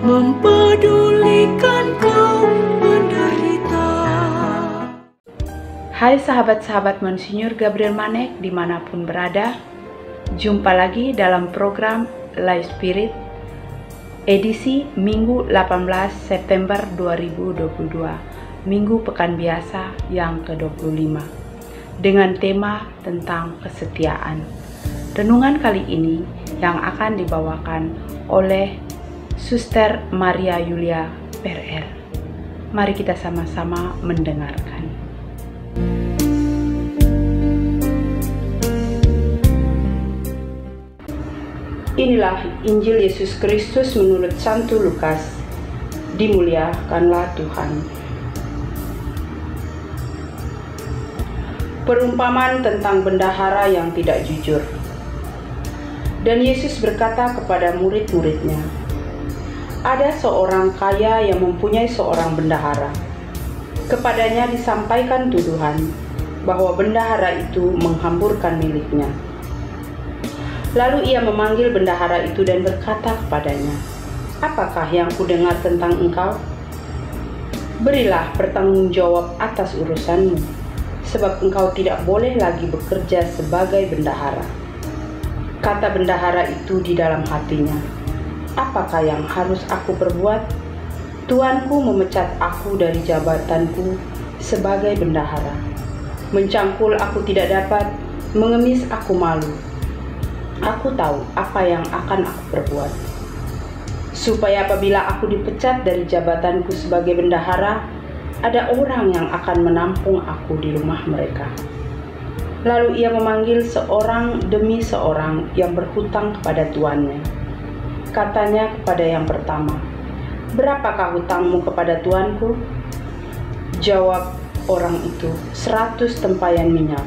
mempedulikan kaum penderita. Hai sahabat-sahabat Monsinyur Gabriel Manek dimanapun berada, jumpa lagi dalam program Life Spirit edisi Minggu 18 September 2022, Minggu Pekan Biasa yang ke-25, dengan tema tentang kesetiaan. Renungan kali ini yang akan dibawakan oleh Suster Maria Yulia PRR. Mari kita sama-sama mendengarkan. Inilah Injil Yesus Kristus menurut Santo Lukas. Dimuliakanlah Tuhan. Perumpamaan tentang bendahara yang tidak jujur. Dan Yesus berkata kepada murid-muridnya, ada seorang kaya yang mempunyai seorang bendahara. Kepadanya disampaikan tuduhan bahwa bendahara itu menghamburkan miliknya. Lalu ia memanggil bendahara itu dan berkata kepadanya, apakah yang kudengar tentang engkau? Berilah pertanggung jawab atas urusanmu, sebab engkau tidak boleh lagi bekerja sebagai bendahara. Kata bendahara itu di dalam hatinya, apakah yang harus aku perbuat? Tuanku memecat aku dari jabatanku sebagai bendahara. Mencangkul aku tidak dapat, mengemis aku malu. Aku tahu apa yang akan aku perbuat, supaya apabila aku dipecat dari jabatanku sebagai bendahara, ada orang yang akan menampung aku di rumah mereka. Lalu ia memanggil seorang demi seorang yang berhutang kepada tuannya. Katanya kepada yang pertama, berapakah hutangmu kepada tuanku? Jawab orang itu, 100 tempayan minyak.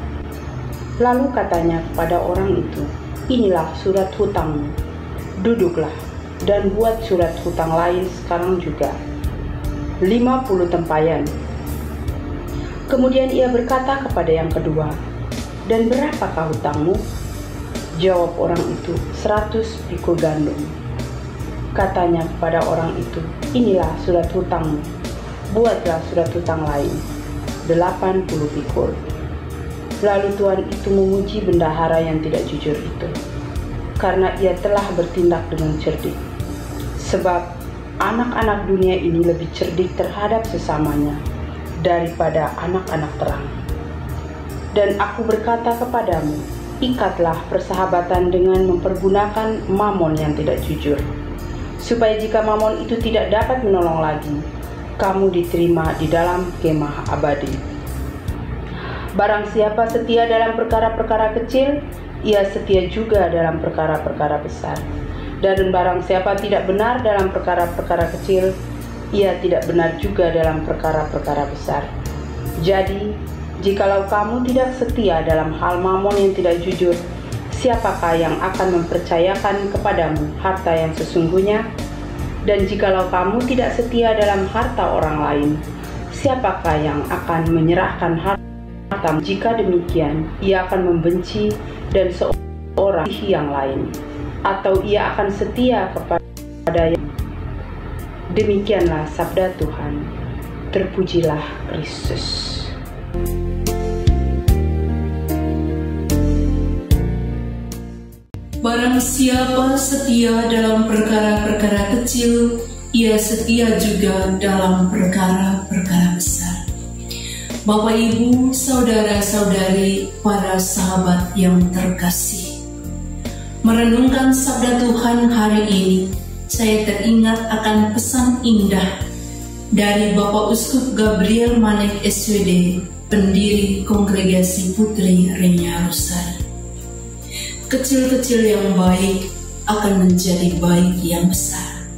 Lalu katanya kepada orang itu, inilah surat hutangmu, duduklah dan buat surat hutang lain sekarang juga, 50 tempayan. Kemudian ia berkata kepada yang kedua, dan berapakah hutangmu? Jawab orang itu, 100 pikul gandum. Katanya kepada orang itu, inilah surat hutangmu, buatlah surat hutang lain, 80 pikul. Lalu Tuhan itu memuji bendahara yang tidak jujur itu, karena ia telah bertindak dengan cerdik. Sebab anak-anak dunia ini lebih cerdik terhadap sesamanya daripada anak-anak terang. Dan aku berkata kepadamu, ikatlah persahabatan dengan mempergunakan mamon yang tidak jujur, supaya jika mamon itu tidak dapat menolong lagi, kamu diterima di dalam kemah abadi. Barang siapa setia dalam perkara-perkara kecil, ia setia juga dalam perkara-perkara besar. Dan barang siapa tidak benar dalam perkara-perkara kecil, ia tidak benar juga dalam perkara-perkara besar. Jadi, jikalau kamu tidak setia dalam hal mamon yang tidak jujur, siapakah yang akan mempercayakan kepadamu harta yang sesungguhnya? Dan jikalau kamu tidak setia dalam harta orang lain, siapakah yang akan menyerahkan harta? Jika demikian, ia akan membenci dan seorang yang lain, atau ia akan setia kepada yang. Demikianlah sabda Tuhan. Terpujilah Kristus. Barang siapa setia dalam perkara-perkara kecil, ia setia juga dalam perkara-perkara besar. Bapak, Ibu, saudara-saudari, para sahabat yang terkasih, merenungkan sabda Tuhan hari ini, saya teringat akan pesan indah dari Bapak Uskup Gabriel Manek SWD, pendiri Kongregasi Putri Renya Rosari. Kecil-kecil yang baik akan menjadi baik yang besar.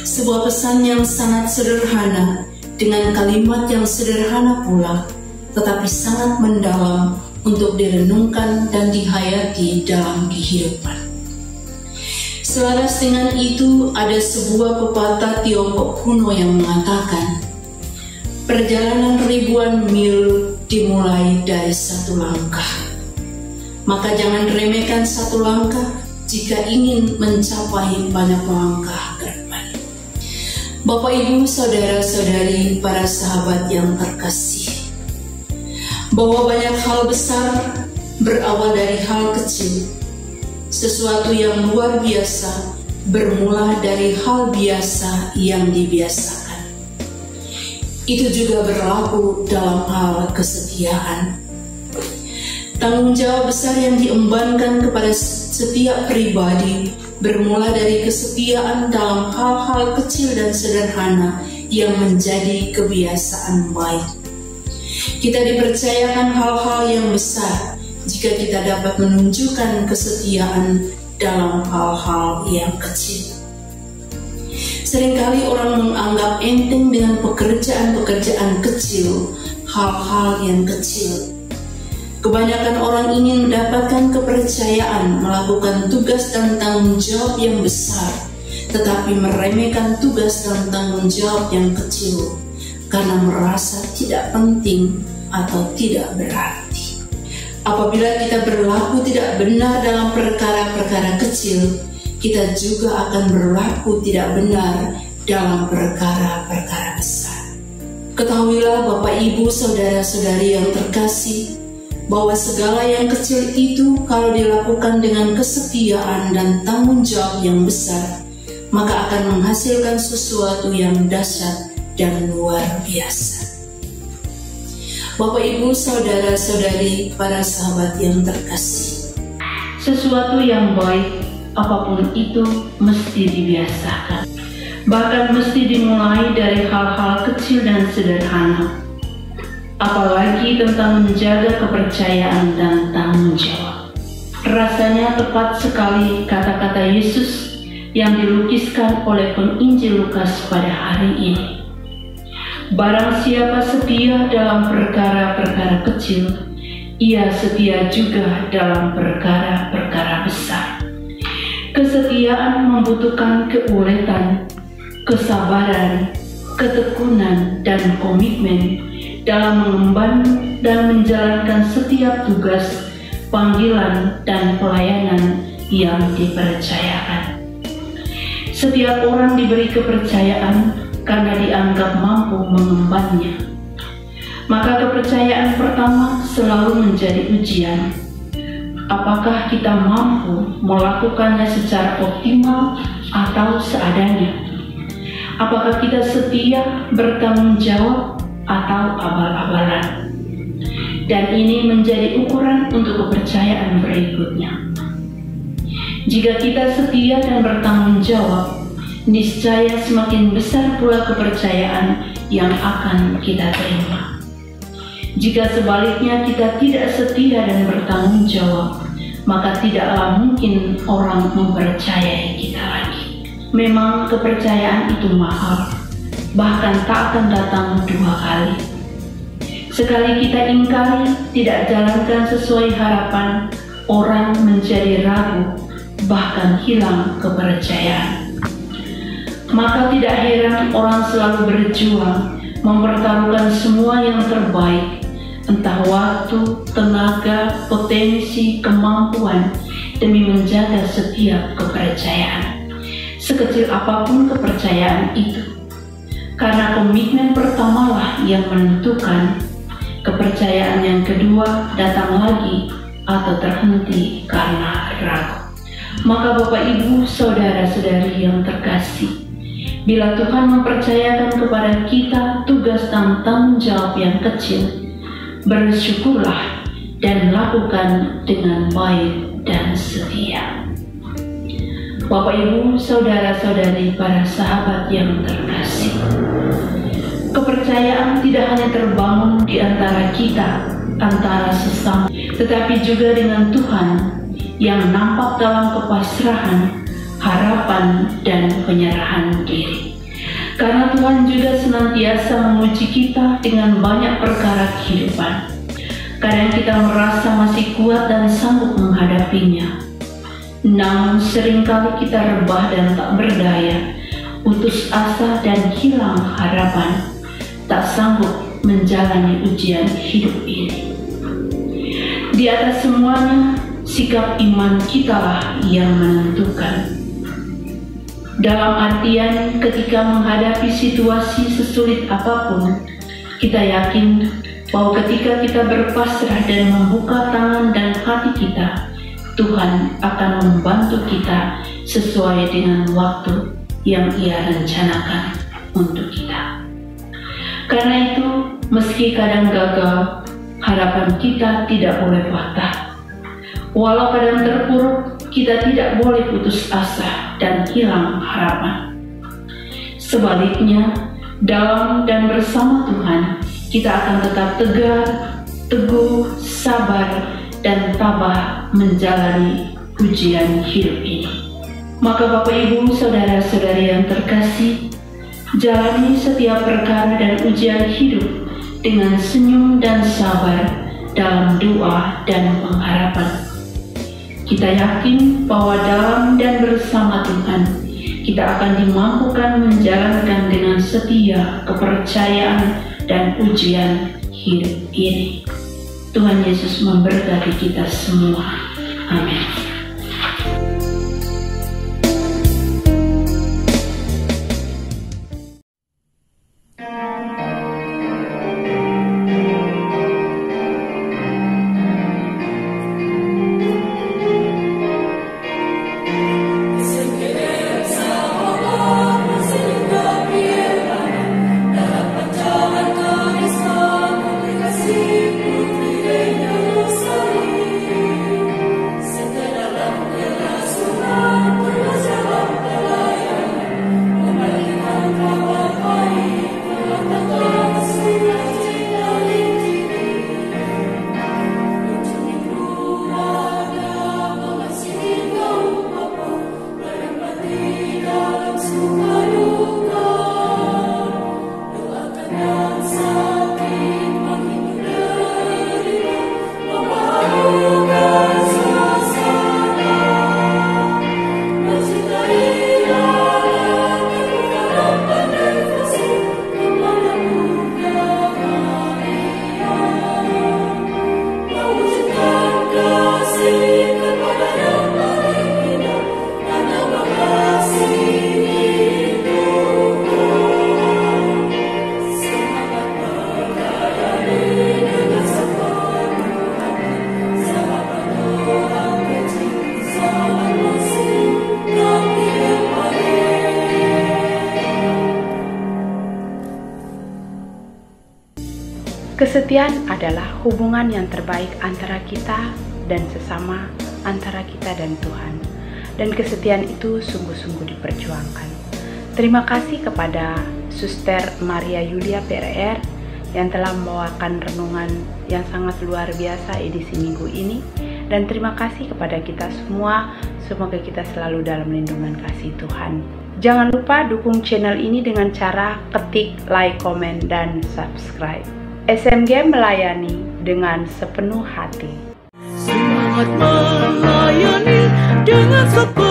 Sebuah pesan yang sangat sederhana, dengan kalimat yang sederhana pula, tetapi sangat mendalam untuk direnungkan dan dihayati dalam kehidupan. Selaras dengan itu, ada sebuah pepatah Tiongkok kuno yang mengatakan, perjalanan ribuan mil dimulai dari satu langkah. Maka jangan remehkan satu langkah jika ingin mencapai banyak langkah ke depan. Bapak, Ibu, saudara-saudari, para sahabat yang terkasih, bahwa banyak hal besar berawal dari hal kecil. Sesuatu yang luar biasa bermula dari hal biasa yang dibiasakan. Itu juga berlaku dalam hal kesetiaan. Tanggung jawab besar yang diembankan kepada setiap pribadi bermula dari kesetiaan dalam hal-hal kecil dan sederhana yang menjadi kebiasaan baik. Kita dipercayakan hal-hal yang besar jika kita dapat menunjukkan kesetiaan dalam hal-hal yang kecil. Seringkali orang menganggap enteng dengan pekerjaan-pekerjaan kecil, hal-hal yang kecil. Kebanyakan orang ingin mendapatkan kepercayaan melakukan tugas dan tanggung jawab yang besar, tetapi meremehkan tugas dan tanggung jawab yang kecil karena merasa tidak penting atau tidak berarti. Apabila kita berlaku tidak benar dalam perkara-perkara kecil, kita juga akan berlaku tidak benar dalam perkara-perkara besar. Ketahuilah Bapak, Ibu, saudara-saudari yang terkasih, bahwa segala yang kecil itu kalau dilakukan dengan kesetiaan dan tanggung jawab yang besar, maka akan menghasilkan sesuatu yang dahsyat dan luar biasa. Bapak, Ibu, saudara-saudari, para sahabat yang terkasih, sesuatu yang baik, apapun itu, mesti dibiasakan. Bahkan mesti dimulai dari hal-hal kecil dan sederhana. Apalagi tentang menjaga kepercayaan dan tanggung jawab. Rasanya tepat sekali kata-kata Yesus yang dilukiskan oleh penginjil Lukas pada hari ini. Barang siapa setia dalam perkara-perkara kecil, ia setia juga dalam perkara-perkara besar. Kesetiaan membutuhkan keuletan, kesabaran, ketekunan, dan komitmen dalam mengemban dan menjalankan setiap tugas, panggilan, dan pelayanan yang dipercayakan. Setiap orang diberi kepercayaan karena dianggap mampu mengembannya. Maka kepercayaan pertama selalu menjadi ujian. Apakah kita mampu melakukannya secara optimal atau seadanya? Apakah kita setia, bertanggung jawab, atau abal-abalan? Dan ini menjadi ukuran untuk kepercayaan berikutnya. Jika kita setia dan bertanggung jawab, niscaya semakin besar pula kepercayaan yang akan kita terima. Jika sebaliknya kita tidak setia dan bertanggung jawab, maka tidaklah mungkin orang mempercayai kita lagi. Memang kepercayaan itu mahal, bahkan tak akan datang dua kali. Sekali kita ingkari, tidak jalankan sesuai harapan, orang menjadi ragu, bahkan hilang kepercayaan. Maka tidak heran orang selalu berjuang, mempertaruhkan semua yang terbaik, entah waktu, tenaga, potensi, kemampuan, demi menjaga setiap kepercayaan. Sekecil apapun kepercayaan itu. Karena komitmen pertamalah yang menentukan, kepercayaan yang kedua datang lagi atau terhenti karena ragu. Maka Bapak, Ibu, saudara-saudari yang terkasih, bila Tuhan mempercayakan kepada kita tugas dan tanggung jawab yang kecil, bersyukurlah dan lakukan dengan baik dan setia. Bapak, Ibu, saudara-saudari, para sahabat yang terkasih, kepercayaan tidak hanya terbangun di antara kita, antara sesama, tetapi juga dengan Tuhan yang nampak dalam kepasrahan, harapan, dan penyerahan diri. Karena Tuhan juga senantiasa menguji kita dengan banyak perkara kehidupan. Kadang kita merasa masih kuat dan sanggup menghadapinya. Namun seringkali kita rebah dan tak berdaya, putus asa dan hilang harapan, tak sanggup menjalani ujian hidup ini. Di atas semuanya, sikap iman kitalah yang menentukan. Dalam artian ketika menghadapi situasi sesulit apapun, kita yakin bahwa ketika kita berpasrah dan membuka tangan dan hati kita, Tuhan akan membantu kita sesuai dengan waktu yang Ia rencanakan untuk kita. Karena itu, meski kadang gagal, harapan kita tidak boleh patah. Walau kadang terpuruk, kita tidak boleh putus asa dan hilang harapan. Sebaliknya, dalam dan bersama Tuhan, kita akan tetap tegar, teguh, sabar, dan tabah menjalani ujian hidup ini. Maka Bapak Ibu, saudara-saudari yang terkasih, jalani setiap perkara dan ujian hidup dengan senyum dan sabar dalam doa dan pengharapan. Kita yakin bahwa dalam dan bersama Tuhan, kita akan dimampukan menjalankan dengan setia kepercayaan dan ujian hidup ini. Tuhan Yesus memberkati kita semua. Amin. Kesetiaan adalah hubungan yang terbaik antara kita dan sesama, antara kita dan Tuhan. Dan kesetiaan itu sungguh-sungguh diperjuangkan. Terima kasih kepada Suster Maria Yulia PRR yang telah membawakan renungan yang sangat luar biasa edisi minggu ini. Dan terima kasih kepada kita semua, semoga kita selalu dalam lindungan kasih Tuhan. Jangan lupa dukung channel ini dengan cara ketik, like, komen, dan subscribe. SMG melayani dengan sepenuh hati. Semangat melayani dengan sepenuh